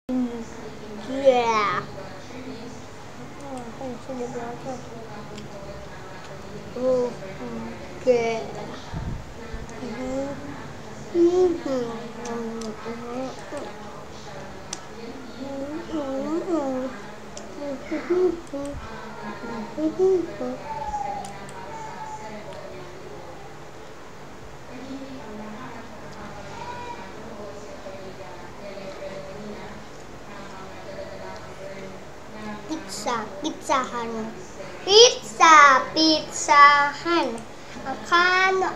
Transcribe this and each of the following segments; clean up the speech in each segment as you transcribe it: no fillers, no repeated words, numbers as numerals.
Yeah. Oh, okay. Pizzahan. Pizzahan. Akano.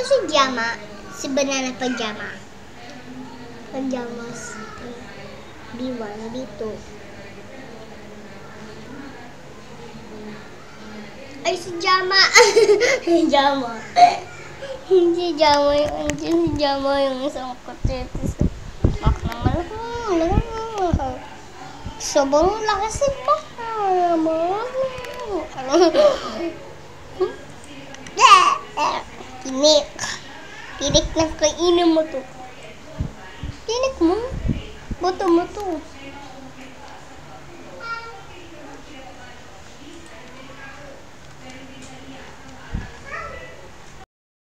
Si Jama, si Banana Pajama. Pajamas B1, B2. Ay, si Jama. Jama. Si Jama yung isang kutete. Bak naman. Sobrang laki si Bak naman. Tinik na kainin mo to. Tinik mo. Boto mo to.